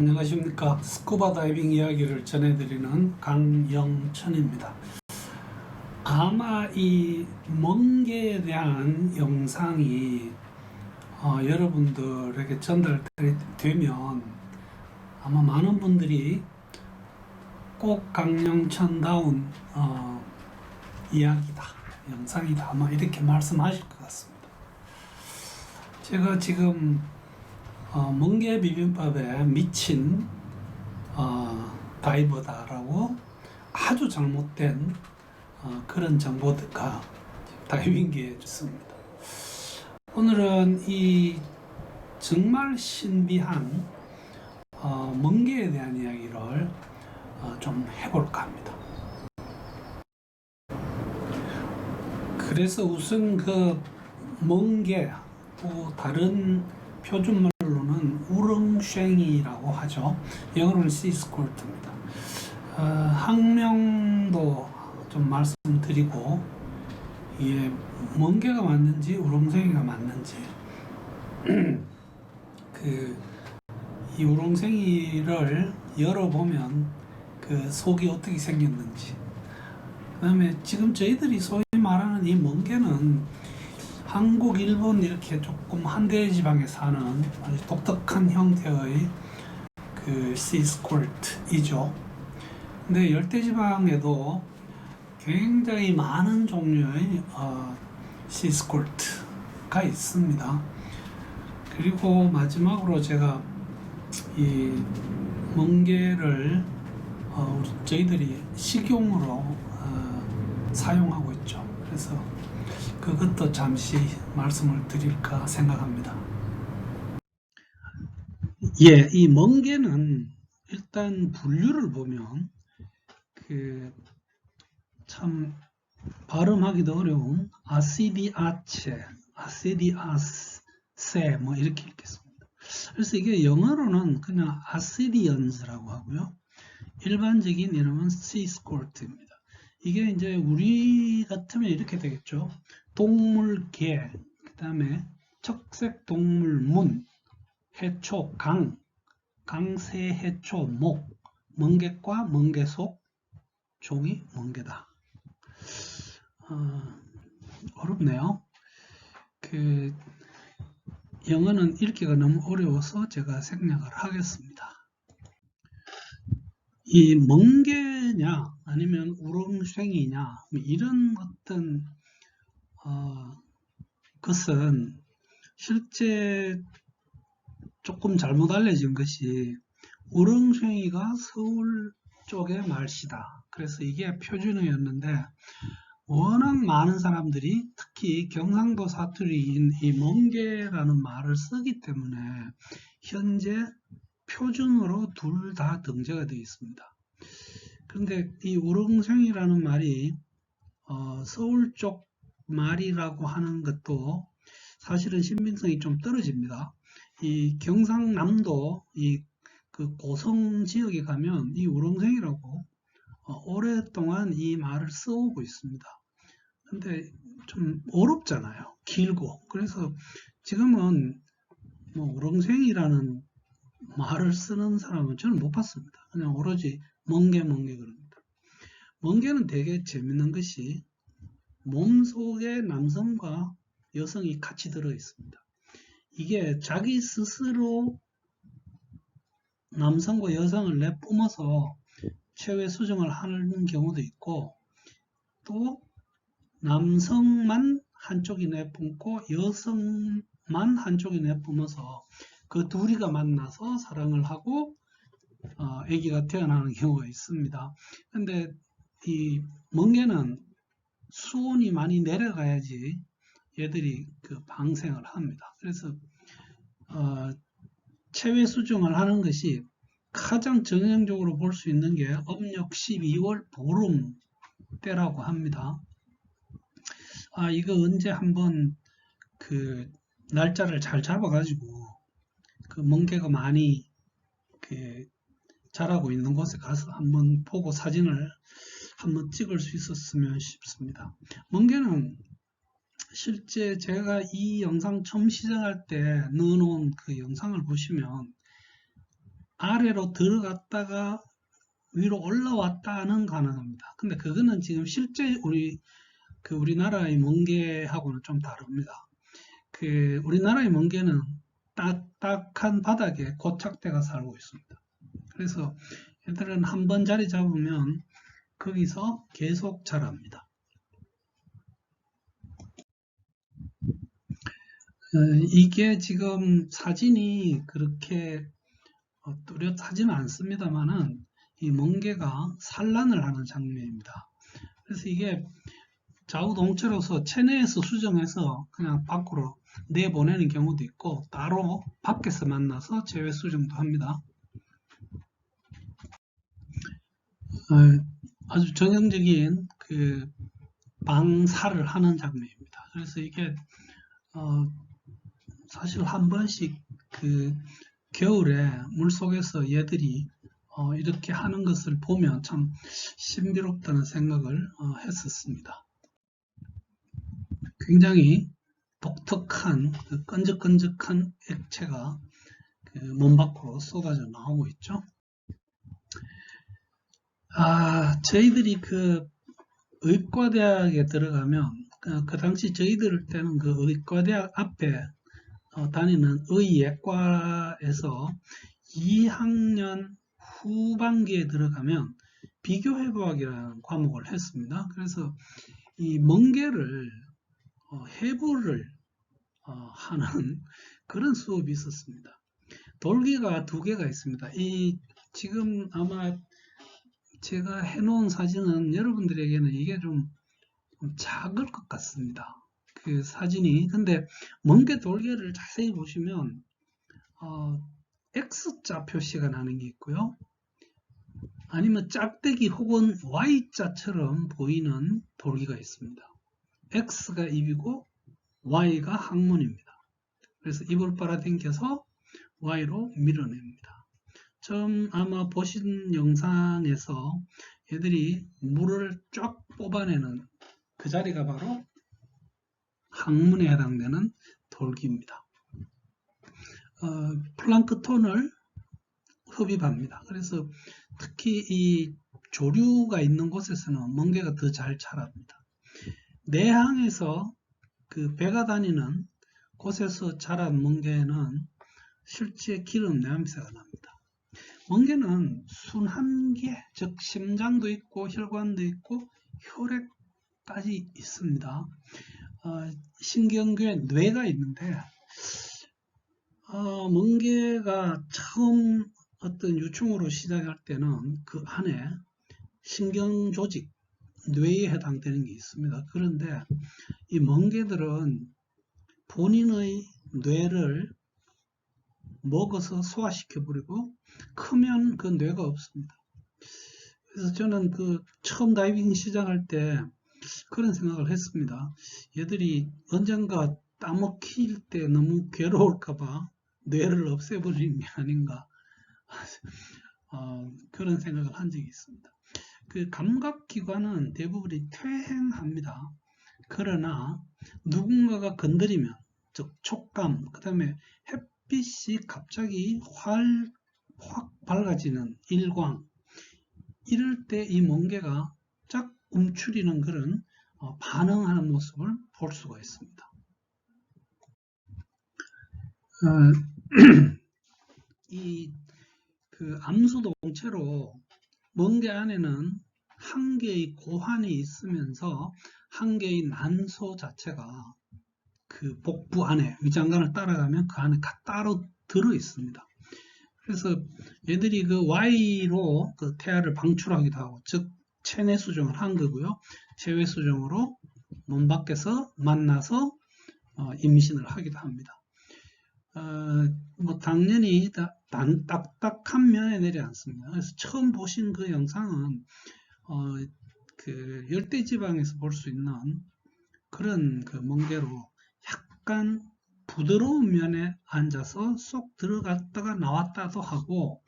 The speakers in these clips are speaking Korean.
안녕하십니까. 스쿠버 다이빙 이야기를 전해드리는 강영천입니다. 아마 이 멍게에 대한 영상이 여러분들에게 전달되면 아마 많은 분들이 꼭 강영천다운 이야기다, 영상이다, 아마 이렇게 말씀하실 것 같습니다. 제가 지금 멍게 비빔밥에 미친 다이버다라고 아주 잘못된 그런 정보가 다이빙계에 있습니다. 오늘은 이 정말 신비한 멍게에 대한 이야기를 좀 해볼까 합니다. 그래서 우선 그 멍게 또 다른 표준말로는 우렁쉥이라고 하죠. 영어로는 씨스콜트입니다. 학명도 좀 말씀드리고, 이게 멍게가 맞는지 우렁쉥이가 맞는지 이 우렁쉥이를 열어보면 그 속이 어떻게 생겼는지, 그 다음에 지금 저희들이 소위 말하는 이 멍게는 한국, 일본 이렇게 조금 한대 지방에 사는 아주 독특한 형태의 그 씨스콜트이죠. 근데 열대 지방에도 굉장히 많은 종류의 씨스콜트가 있습니다. 그리고 마지막으로 제가 이 멍게를 저희들이 식용으로 사용하고 있죠. 그래서 그것도 잠시 말씀을 드릴까 생각합니다. 이 멍게는 일단 분류를 보면 참 발음하기도 어려운 아시디아체, 아시디아세 뭐 이렇게 읽겠습니다. 그래서 이게 영어로는 그냥 아시디언즈라고 하고요. 일반적인 이름은 씨스콜트입니다. 이게 이제 우리 같으면 이렇게 되겠죠. 동물개, 그 다음에 척색동물문, 해초, 강새해초, 목, 멍게과 멍게속, 종이 멍게다. 어렵네요. 영어는 읽기가 너무 어려워서 제가 생략을 하겠습니다. 이 멍게냐 아니면 우렁쉥이냐 이런 어떤 것은 실제 조금 잘못 알려진 것이 우렁쉥이가 서울 쪽의 말씨다. 그래서 이게 표준어였는데 워낙 많은 사람들이 특히 경상도 사투리인 이 멍게라는 말을 쓰기 때문에 현재 표준어로 둘 다 등재가 되어 있습니다. 그런데 이 우렁쉥이라는 말이 서울 쪽 말이라고 하는 것도 사실은 신빙성이 좀 떨어집니다. 이 경상남도 그 고성 지역에 가면 이 우렁쉥이라고 오랫동안 이 말을 써오고 있습니다. 근데 좀 어렵잖아요. 길고. 그래서 지금은 뭐 우렁쉥이라는 말을 쓰는 사람은 저는 못 봤습니다. 그냥 오로지 멍게 그럽니다. 멍게는 되게 재밌는 것이 몸속에 남성과 여성이 같이 들어 있습니다. 이게 자기 스스로 남성과 여성을 내뿜어서 체외 수정을 하는 경우도 있고, 또 남성만 한쪽이 내뿜고 여성만 한쪽이 내뿜어서 그 둘이가 만나서 사랑을 하고 아기가 태어나는 경우가 있습니다. 근데 이 멍게는 수온이 많이 내려가야지 얘들이 그 방생을 합니다. 그래서 체외 수정을 하는 것이 가장 전형적으로 볼 수 있는 게 âm 력 12월 보름 때라고 합니다. 이거 언제 한번 그 날짜를 잘 잡아가지고 그 멍게가 많이 자라고 있는 곳에 가서 한번 보고 사진을 한번 찍을 수 있었으면 싶습니다. 멍게는 실제 제가 이 영상 처음 시작할 때 넣어놓은 그 영상을 보시면 아래로 들어갔다가 위로 올라왔다는 가능합니다. 근데 그거는 지금 실제 우리나라의 멍게하고는 좀 다릅니다. 우리나라의 멍게는 딱딱한 바닥에 고착대가 살고 있습니다. 그래서 얘들은 한번 자리 잡으면 거기서 계속 자랍니다. 이게 지금 사진이 그렇게 뚜렷하지는 않습니다만은 이 멍게가 산란을 하는 장면입니다. 그래서 이게 좌우동체로서 체내에서 수정해서 그냥 밖으로 내보내는 경우도 있고 따로 밖에서 만나서 제외 수정도 합니다. 아주 전형적인 방사를 하는 장면입니다. 그래서 이게 사실 한 번씩 겨울에 물속에서 얘들이 이렇게 하는 것을 보면 참 신비롭다는 생각을 했었습니다. 굉장히 독특한 끈적끈적한 액체가 몸 밖으로 쏟아져 나오고 있죠. 저희들이 의과대학에 들어가면 그 당시 저희들 때는 의과대학 앞에 다니는 의예과에서 2학년 후반기에 들어가면 비교해부학이라는 과목을 했습니다. 그래서 이 멍게를 해부를 하는 그런 수업이 있었습니다. 돌기가 2개가 있습니다. 지금 아마 제가 해놓은 사진은 여러분들에게는 이게 좀 작을 것 같습니다. 그 사진이. 근데 멍게 돌개를 자세히 보시면 X자 표시가 나는 게 있고요. 아니면 짝대기 혹은 Y자처럼 보이는 돌기가 있습니다. X가 입이고 Y가 항문입니다. 그래서 입을 빨아당겨서 Y로 밀어냅니다. 처음 아마 보신 영상에서 얘들이 물을 쫙 뽑아내는 그 자리가 바로 항문에 해당되는 돌기입니다. 플랑크톤을 흡입합니다. 그래서 특히 이 조류가 있는 곳에서는 멍게가 더 잘 자랍니다. 내항에서 배가 다니는 곳에서 자란 멍게는 실제 기름 냄새가 납니다. 멍게는 순한계, 즉 심장도 있고 혈관도 있고 혈액까지 있습니다. 신경계에 뇌가 있는데 멍게가 처음 어떤 유충으로 시작할 때는 그 안에 신경조직, 뇌에 해당되는 게 있습니다. 그런데 이 멍게들은 본인의 뇌를 먹어서 소화시켜버리고 크면 그 뇌가 없습니다. 그래서 저는 처음 다이빙 시작할 때 그런 생각을 했습니다. 얘들이 언젠가 따먹힐 때 너무 괴로울까봐 뇌를 없애버리는 게 아닌가 그런 생각을 한 적이 있습니다. 감각기관은 대부분이 퇴행합니다. 그러나 누군가가 건드리면, 즉 촉감, 그 다음에 햇빛이 갑자기 확 밝아지는 일광, 이럴 때 이 멍게가 쫙 움츠리는 그런 반응하는 모습을 볼 수가 있습니다. 이 암수동체로 멍게 안에는 한 개의 고환이 있으면서 한 개의 난소 자체가 복부 안에 위장관을 따라가면 그 안에 따로 들어 있습니다. 그래서 얘들이 Y로 태아를 방출하기도 하고, 즉 체내 수정을 한 거고요. 체외 수정으로 몸 밖에서 만나서 임신을 하기도 합니다. 당연히 딱딱한 면에 내려앉습니다. 그래서 처음 보신 그 영상은 열대지방에서 볼 수 있는 그런 멍게로 약간 부드러운 면에 앉아서 쏙 들어갔다가 나왔다도 하고,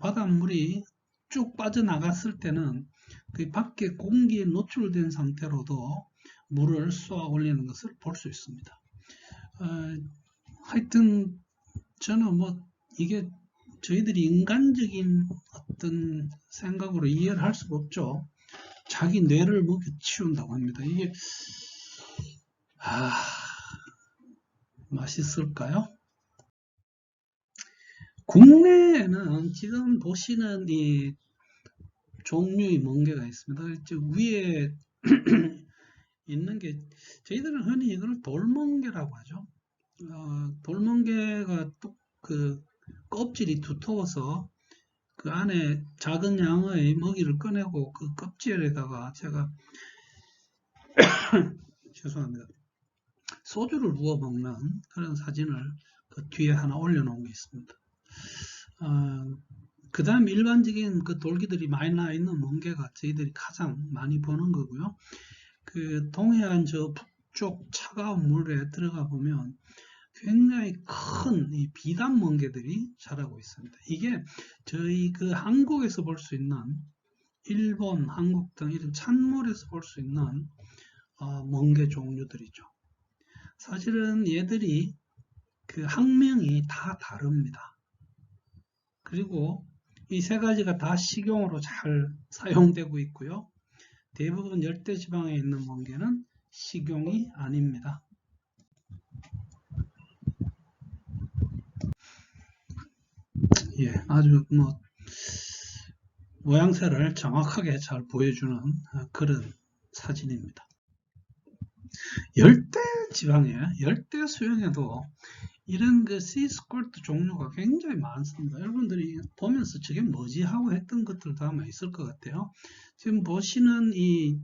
바닷물이 쭉 빠져나갔을 때는 밖에 공기에 노출된 상태로도 물을 쏘아 올리는 것을 볼 수 있습니다. 하여튼 저는 이게 저희들이 인간적인 어떤 생각으로 이해를 할 수가 없죠. 자기 뇌를 먹여 치운다고 합니다. 이게 맛있을까요? 국내에는 지금 보시는 이 종류의 멍게가 있습니다. 위에 있는 게 저희들은 흔히 이걸 돌멍게라고 하죠. 돌멍게가 또 그 껍질이 두터워서 그 안에 작은 양의 먹이를 꺼내고 그 껍질에다가 제가 죄송합니다. 소주를 부어 먹는 그런 사진을 그 뒤에 하나 올려놓은 게 있습니다. 그 다음 일반적인 그 돌기들이 많이 나 있는 멍게가 저희들이 가장 많이 보는 거고요. 그 동해안 저 북쪽 차가운 물에 들어가 보면 굉장히 큰 이 비단 멍게들이 자라고 있습니다. 이게 저희 그 한국에서 볼 수 있는 일본, 한국 등 이런 찬물에서 볼 수 있는 멍게 종류들이죠. 사실은 얘들이 그 학명이 다 다릅니다. 그리고 이 세 가지가 다 식용으로 잘 사용되고 있고요. 대부분 열대지방에 있는 멍게는 식용이 아닙니다. 예, 아주 모양새를 정확하게 잘 보여주는 그런 사진입니다. 열대지방에, 열대수영에도 이런 그 시스콜트 종류가 굉장히 많습니다. 여러분들이 보면서 저게 뭐지 하고 했던 것들도 아마 있을 것 같아요. 지금 보시는 이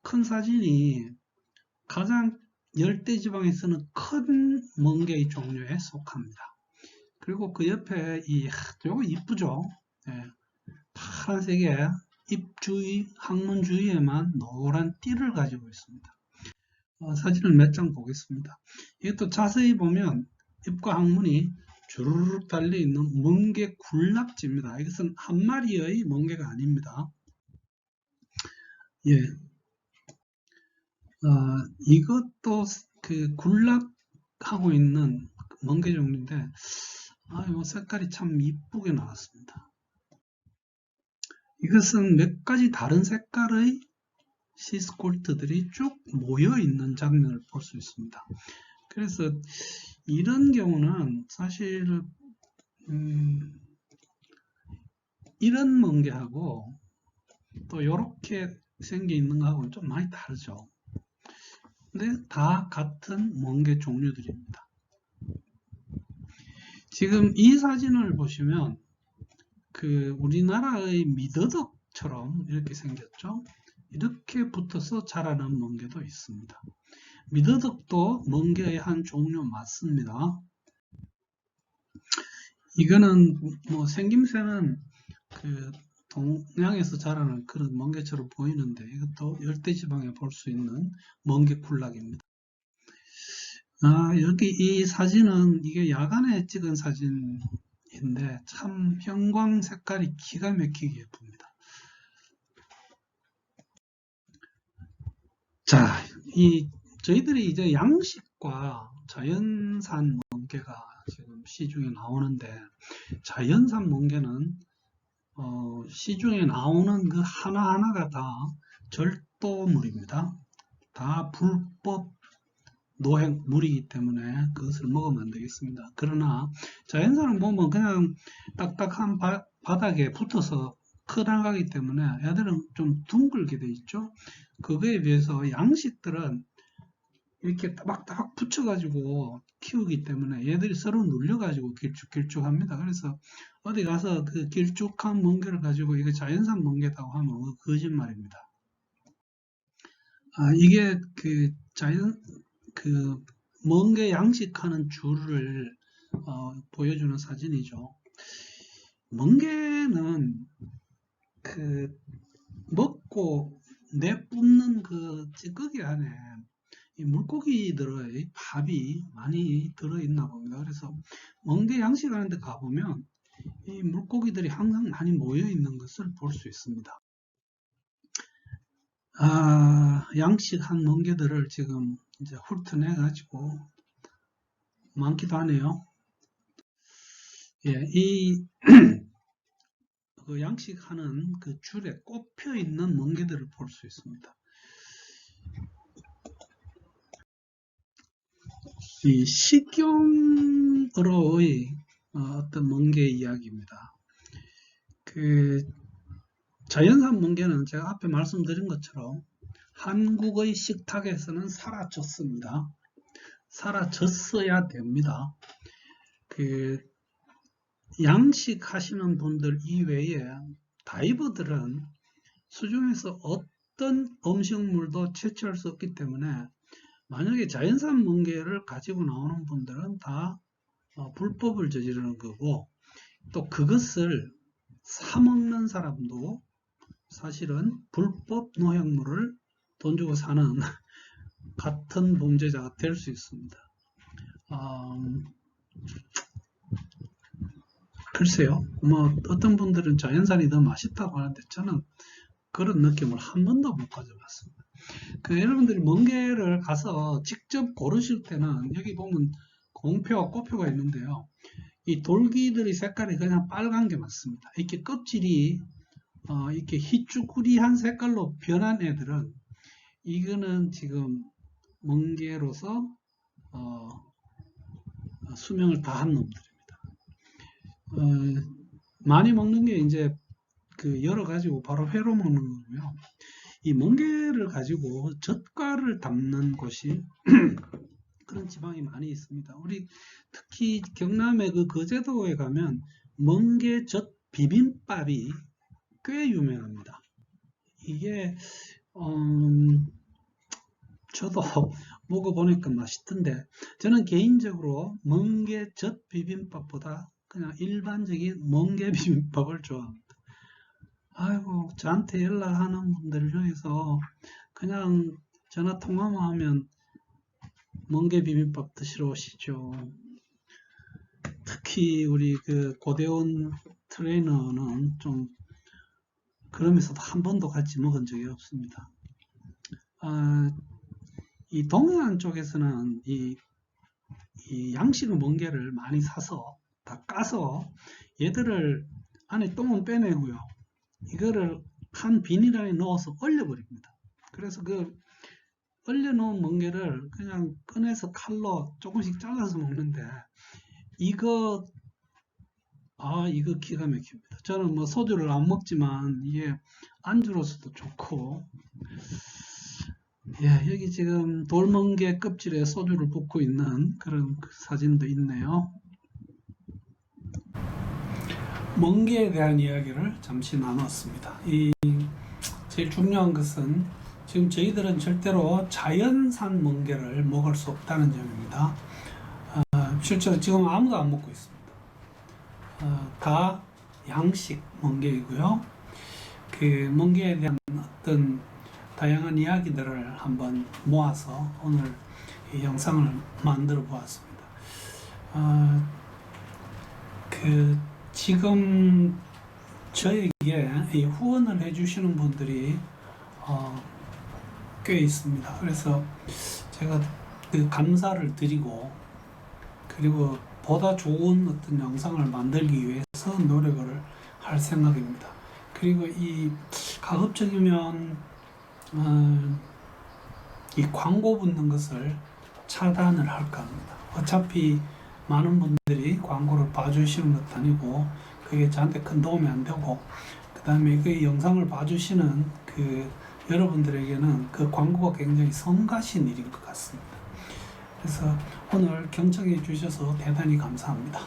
큰 사진이 가장 열대지방에서는 큰 멍게의 종류에 속합니다. 그리고 그 옆에 요거 이쁘죠? 네. 파란색의 잎 주위, 항문 주위에만 노란 띠를 가지고 있습니다. 사진을 몇 장 보겠습니다. 이것도 자세히 보면 잎과 항문이 주르륵 달려있는 멍게 굴락지입니다. 이것은 한 마리의 멍게가 아닙니다. 예. 이것도 그 굴락하고 있는 멍게 종류인데, 이 색깔이 참 이쁘게 나왔습니다. 이것은 몇 가지 다른 색깔의 시스콜트들이 쭉 모여 있는 장면을 볼 수 있습니다. 그래서 이런 경우는 사실 이런 멍게하고 또 이렇게 생겨 있는 거하고는 좀 많이 다르죠. 근데 다 같은 멍게 종류들입니다. 지금 이 사진을 보시면 그 우리나라의 미더덕처럼 이렇게 생겼죠. 이렇게 붙어서 자라는 멍게도 있습니다. 미더덕도 멍게의 한 종류 맞습니다. 이거는 생김새는 그 동양에서 자라는 그런 멍게처럼 보이는데 이것도 열대지방에 볼 수 있는 멍게 굴락입니다. 여기 이 사진은 이게 야간에 찍은 사진인데 참 형광 색깔이 기가 막히게 예쁩니다. 자, 저희들이 이제 양식과 자연산 멍게가 지금 시중에 나오는데 자연산 멍게는 시중에 나오는 그 하나하나가 다 절도물입니다. 다 불법 노획물이기 때문에 그것을 먹으면 안 되겠습니다. 그러나 자연산을 보면 그냥 딱딱한 바닥에 붙어서 커나가기 때문에 애들은 좀 둥글게 돼 있죠. 그거에 비해서 양식들은 이렇게 따박따박 붙여가지고 키우기 때문에 얘들이 서로 눌려가지고 길쭉길쭉합니다. 그래서 어디 가서 그 길쭉한 멍게를 가지고 이거 자연산 멍게다고 하면 거짓말입니다. 이게 그 멍게 양식하는 줄을 보여주는 사진이죠. 멍게는 그 먹고 내뿜는 그 찌꺼기 안에 이 물고기들의 밥이 많이 들어있나 봅니다. 그래서 멍게 양식하는 데 가보면 이 물고기들이 항상 많이 모여 있는 것을 볼 수 있습니다. 양식한 멍게들을 지금 이제 훑어내 가지고 많기도 하네요. 예, 그 양식하는 그 줄에 꼽혀 있는 멍게들을 볼 수 있습니다. 이 식용으로의 어떤 멍게 이야기입니다. 그 자연산 멍게는 제가 앞에 말씀드린 것처럼 한국의 식탁에서는 사라졌습니다. 사라졌어야 됩니다. 그 양식하시는 분들 이외에 다이버들은 수중에서 어떤 음식물도 채취할 수 없기 때문에 만약에 자연산 멍게를 가지고 나오는 분들은 다 불법을 저지르는 거고, 또 그것을 사 먹는 사람도 사실은 불법 농약물을 돈 주고 사는 같은 범죄자가 될 수 있습니다. 글쎄요, 뭐 어떤 분들은 자연산이 더 맛있다고 하는데 저는 그런 느낌을 한 번도 못 가져봤습니다. 여러분들이 멍게를 가서 직접 고르실 때는 여기 보면 공표와 꼬표가 있는데요. 이 돌기들의 색깔이 그냥 빨간 게 맞습니다. 이렇게 껍질이 이렇게 희쭈구리한 색깔로 변한 애들은 이거는 지금 멍게로서 수명을 다한 놈들입니다. 많이 먹는 게 이제 그 열어 가지고 바로 회로 먹는 거고요. 이 멍게를 가지고 젓갈을 담는 곳이 그런 지방이 많이 있습니다. 우리 특히 경남의 그 거제도에 가면 멍게젓 비빔밥이 꽤 유명합니다. 이게 저도 먹어보니까 맛있던데, 저는 개인적으로 멍게젓 비빔밥보다 그냥 일반적인 멍게 비빔밥을 좋아합니다. 아이고, 저한테 연락하는 분들 중에서 그냥 전화 통화만 하면 멍게 비빔밥 드시러 오시죠. 특히 우리 그 고대원 트레이너는 좀 그러면서도 한 번도 같이 먹은 적이 없습니다. 이 동해안 쪽에서는 이 양식 멍게를 많이 사서 다 까서 얘들을 안에 똥은 빼내고요. 이거를 한 비닐 안에 넣어서 얼려버립니다. 그래서 그 얼려놓은 멍게를 그냥 꺼내서 칼로 조금씩 잘라서 먹는데 이거 기가 막힙니다. 저는 뭐 소주를 안 먹지만 이게 안주로서도 좋고, 예, 여기 지금 돌멍게 껍질에 소주를 붓고 있는 그런 사진도 있네요. 멍게에 대한 이야기를 잠시 나눴습니다. 제일 중요한 것은 지금 저희들은 절대로 자연산 멍게를 먹을 수 없다는 점입니다. 실제로 지금 아무도 안 먹고 있습니다. 다 양식 멍게이고요. 그 멍게에 대한 어떤 다양한 이야기들을 한번 모아서 오늘 이 영상을 만들어 보았습니다. 지금 저에게 후원을 해주시는 분들이 꽤 있습니다. 그래서 제가 그 감사를 드리고, 그리고 보다 좋은 어떤 영상을 만들기 위해서 노력을 할 생각입니다. 그리고 이 가급적이면 이 광고 붙는 것을 차단을 할까 합니다. 어차피 많은 분들이 광고를 봐주시는 것도 아니고 그게 저한테 큰 도움이 안 되고, 그 다음에 그 영상을 봐주시는 그 여러분들에게는 그 광고가 굉장히 성가신 일인 것 같습니다. 그래서 오늘 경청해 주셔서 대단히 감사합니다.